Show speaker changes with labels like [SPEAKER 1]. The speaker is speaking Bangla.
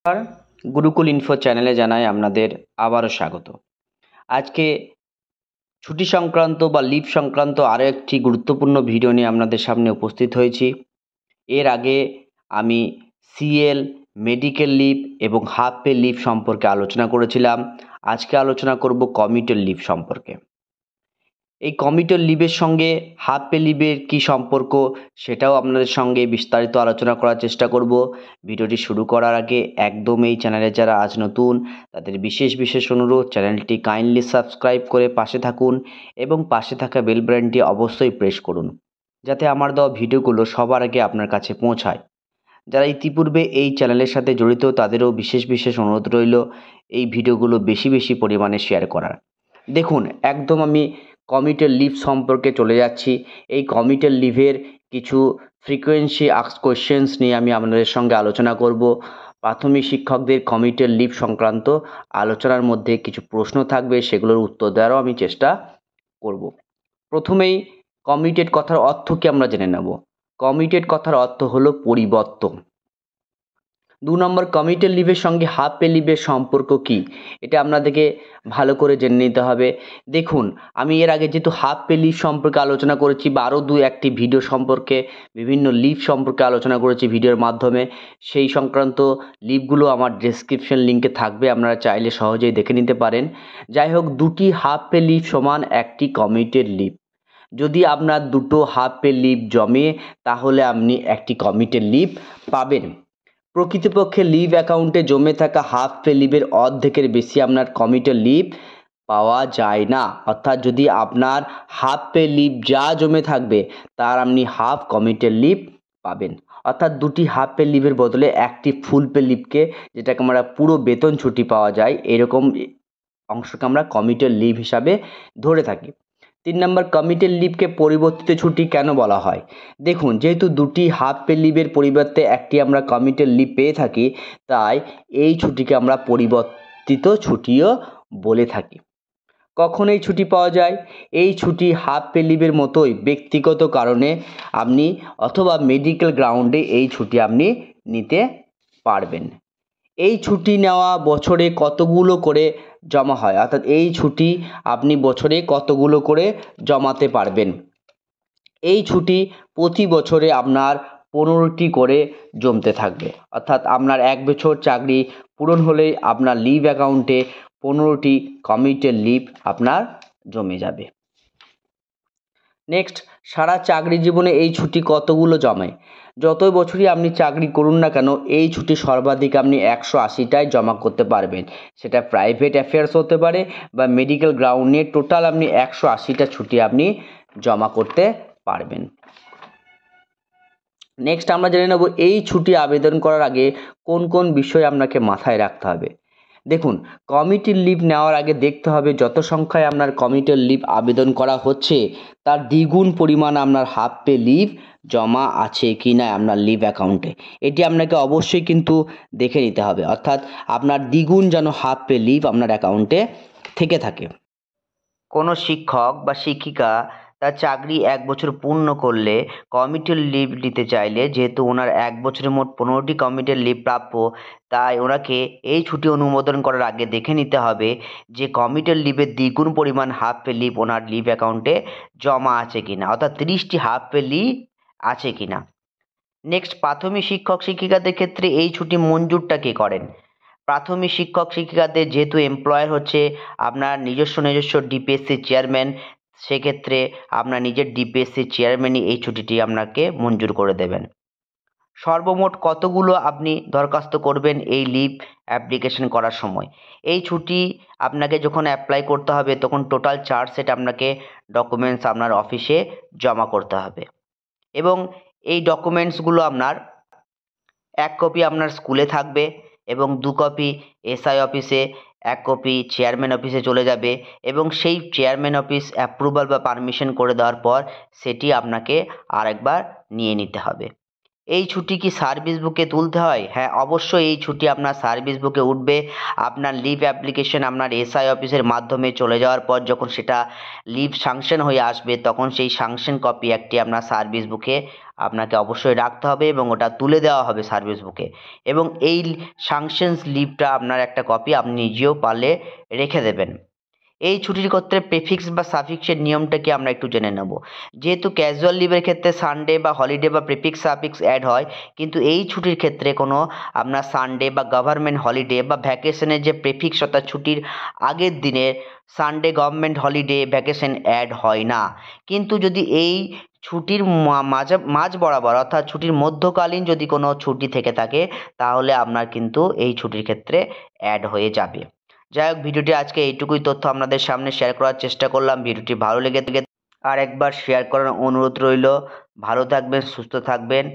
[SPEAKER 1] আর গুরুকুল ইনফো চ্যানেলে জানাই আপনাদের আবারও স্বাগত। আজকে ছুটি সংক্রান্ত বা লিভ সংক্রান্ত আরও একটি গুরুত্বপূর্ণ ভিডিও নিয়ে আপনাদের সামনে উপস্থিত হয়েছি। এর আগে আমি সিএল, মেডিকেল লিভ এবং হাফ পে লিভ সম্পর্কে আলোচনা করেছিলাম। আজকে আলোচনা করব কমিটেড লিভ সম্পর্কে। এই কমিটেড লিভের সঙ্গে হাফ পে লিভের কী সম্পর্ক সেটাও আপনাদের সঙ্গে বিস্তারিত আলোচনা করার চেষ্টা করব। ভিডিওটি শুরু করার আগে একদম এই চ্যানেলে যারা আজ নতুন তাদের বিশেষ অনুরোধ, চ্যানেলটি কাইন্ডলি সাবস্ক্রাইব করে পাশে থাকুন এবং পাশে থাকা বেল বাটনটি অবশ্যই প্রেস করুন, যাতে আমার দেওয়া ভিডিওগুলো সবার আগে আপনার কাছে পৌঁছায়। যারা ইতিপূর্বে এই চ্যানেলের সাথে জড়িত তাদেরও বিশেষ অনুরোধ রইল এই ভিডিওগুলো বেশি পরিমাণে শেয়ার করার। দেখুন, একদম আমি কমিটেড লিভ সম্পর্কে চলে যাচ্ছি। এই কমিটেড লিভের কিছু ফ্রিকোয়েন্সি আস্কড কোয়েশ্চেন্স নিয়ে আমি আপনাদের সঙ্গে আলোচনা করব। প্রাথমিক শিক্ষকদের কমিটেড লিভ সংক্রান্ত আলোচনার মধ্যে কিছু প্রশ্ন থাকবে, সেগুলোর উত্তর দেওয়ারও আমি চেষ্টা করব। প্রথমেই কমিটেড কথার অর্থ কি আমরা জেনে নেব। কমিটেড কথার অর্থ হলো পরিবর্তন। 2 নম্বর, কমিটেড লিভের সঙ্গে হাফ পে লিভের সম্পর্ক কি, এটা আপনাদেরকে ভালো করে জেনে নিতে হবে। দেখুন, আমি এর আগে যেহেতু হাফ পে লিভ সম্পর্কে আলোচনা করেছি বা আরও একটি ভিডিও সম্পর্কে বিভিন্ন লিভ সম্পর্কে আলোচনা করেছি ভিডিওর মাধ্যমে, সেই সংক্রান্ত লিভগুলো আমার ডেসক্রিপশন লিঙ্কে থাকবে, আপনারা চাইলে সহজেই দেখে নিতে পারেন। যাই হোক, 2টি হাফ পে লিভ সমান একটি কমিটেড লিভ। যদি আপনার 2টো হাফ পে লিভ জমে তাহলে আপনি একটি কমিটেড লিভ পাবেন। প্রকৃতপক্ষে লিভ অ্যাকাউন্টে জমে থাকা হাফ পে লিভের অর্ধেকের বেশি আপনার কমিটেড লিভ পাওয়া যায় না। অর্থাৎ যদি আপনার হাফ পে লিভ যা জমে থাকবে তার আপনি হাফ কমিটেড লিভ পাবেন। অর্থাৎ 2টি হাফ পে লিভের বদলে একটি ফুল পে লিভকে, যেটাকে আমরা পুরো বেতন ছুটি পাওয়া যায়, এরকম অংশকে আমরা কমিটেড লিভ হিসাবে ধরে থাকি। 3 নম্বর, কমিটেড লিভকে পরিবর্তিত ছুটি কেন বলা হয়। দেখুন, যেহেতু 2টি হাফ পে লিভের পরিবর্তে একটি আমরা কমিটেড লিভ পেয়ে থাকি, তাই এই ছুটিকে আমরা পরিবর্তিত ছুটিও বলে থাকি। কখন এই ছুটি পাওয়া যায়? এই ছুটি হাফ পে লিভের মতোই ব্যক্তিগত কারণে আপনি অথবা মেডিকেল গ্রাউন্ডে এই ছুটি আপনি নিতে পারবেন। এই ছুটি নেওয়া বছরে কতগুলো করে জমা হয়, অর্থাৎ এই ছুটি আপনি বছরে কতগুলো করে জমাতে পারবেন। এই ছুটি প্রতি বছরে আপনার 15টি করে জমতে থাকবে। অর্থাৎ আপনার 1 বছর চাকরি পূরণ হলেই আপনার লিভ অ্যাকাউন্টে 15টি কমিটেড লিভ আপনার জমে যাবে। নেক্সট, সারা চাকরি জীবনে এই ছুটি কতগুলো জমে। যতই বছরই আপনি চাকরি করুন না কেন, এই ছুটি সর্বাধিক আপনি 180টায় জমা করতে পারবেন। সেটা প্রাইভেট অ্যাফেয়ার্স হতে পারে বা মেডিকেল গ্রাউন্ডে টোটাল আপনি 180টা ছুটি আপনি জমা করতে পারবেন। নেক্সট, আমরা জেনে নেব এই ছুটি আবেদন করার আগে কোন বিষয় আপনাকে মাথায় রাখতে হবে। দেখুন, কমিটেড লিভ নেওয়ার আগে দেখতে হবে যত সংখ্যায় আপনার কমিটেড লিভ আবেদন করা হচ্ছে তার দ্বিগুণ পরিমাণ আপনার হাফ পে লিভ জমা আছে কি না আপনার লিভ অ্যাকাউন্টে, এটি আপনাকে অবশ্যই কিন্তু দেখে নিতে হবে। অর্থাৎ আপনার দ্বিগুণ যেন হাফ পে লিভ আপনার অ্যাকাউন্টে থেকে থাকে। কোনো শিক্ষক বা শিক্ষিকা তার চাকরি 1 বছর পূর্ণ করলে কমিটেড লিভ নিতে চাইলে, যেহেতু ওনার 1 বছরে মোট 15টি কমিটেড লিভ প্রাপ্য, তাই ওনাকে এই ছুটি অনুমোদন করার আগে দেখে নিতে হবে যে কমিটেড লিভের দ্বিগুণ পরিমাণ হাফ পে লিভ ওনার লিভ অ্যাকাউন্টে জমা আছে কিনা, অর্থাৎ 30টি হাফ পে লিভ আছে কিনা। নেক্সট, প্রাথমিক শিক্ষক শিক্ষিকাদের ক্ষেত্রে এই ছুটি মঞ্জুরটা কে করেন। প্রাথমিক শিক্ষক শিক্ষিকাদের যেহেতু এমপ্লয়ার হচ্ছে আপনার নিজস্ব ডিপিএসসি চেয়ারম্যান, সেক্ষেত্রে আপনার নিজের ডিপিএসসি চেয়ারম্যানই এই ছুটিটি আপনাকে মঞ্জুর করে দেবেন। সর্বমোট কতগুলো আপনি দরখাস্ত করবেন এই লিভ অ্যাপ্লিকেশন করার সময়। এই ছুটি আপনাকে যখন অ্যাপ্লাই করতে হবে তখন টোটাল 4 সেট আপনাকে ডকুমেন্টস আপনার অফিসে জমা করতে হবে এবং এই ডকুমেন্টসগুলো আপনার 1 কপি আপনার স্কুলে থাকবে এবং 2 কপি এসআই অফিসে, 1 কপি চেয়ারম্যান অফিসে চলে যাবে এবং সেই চেয়ারম্যান অফিস অ্যাপ্রুভাল বা পারমিশন করে দেওয়ার পর সেটি আপনাকে আরেকবার নিয়ে নিতে হবে। এই ছুটি কি সার্ভিস বুকে তুলতে হয়? হ্যাঁ, অবশ্যই এই ছুটি আপনার সার্ভিস বুকে উঠবে। আপনার লিভ অ্যাপ্লিকেশন আপনার এসআই অফিসের মাধ্যমে চলে যাওয়ার পর যখন সেটা লিভ স্যাংশন হয়ে আসবে, তখন সেই স্যাংশন কপি একটি আপনার সার্ভিস বুকে আপনাকে অবশ্যই রাখতে হবে এবং ওটা তুলে দেওয়া হবে সার্ভিস বুকে। এবং এই স্যাংশনস লিভটা আপনার একটা কপি আপনি নিজেও পারলে রেখে দেবেন। এই ছুটির ক্ষেত্রে প্রেফিক্স বা সাফিক্সের নিয়মটা কি আমরা একটু জেনে নেব। যেহেতু ক্যাজুয়াল লিভের ক্ষেত্রে সানডে বা হলিডে বা প্রেফিক্স সাফিক্স অ্যাড হয়, কিন্তু এই ছুটির ক্ষেত্রে কোনো আপনার সানডে বা গভর্নমেন্ট হলিডে বা ভ্যাকেশনের যে প্রেফিক্স অর্থাৎ ছুটির আগের দিনের Sunday, government holiday, vacation add হয় না। কিন্তু যদি এই ছুটির মাঝ বরাবর অর্থাৎ ছুটির মধ্যকালীন যদি কোনো ছুটি থেকে থাকে, তাহলে আপনার কিন্তু এই ছুটির ক্ষেত্রে অ্যাড হয়ে যাবে। যাই হোক, ভিডিওটি আজকে এইটুকুই তথ্য আপনাদের সামনে শেয়ার করার চেষ্টা করলাম। ভিডিওটি ভালো লেগে থাকে আর একবার শেয়ার করার অনুরোধ রইল। ভালো থাকবেন, সুস্থ থাকবেন।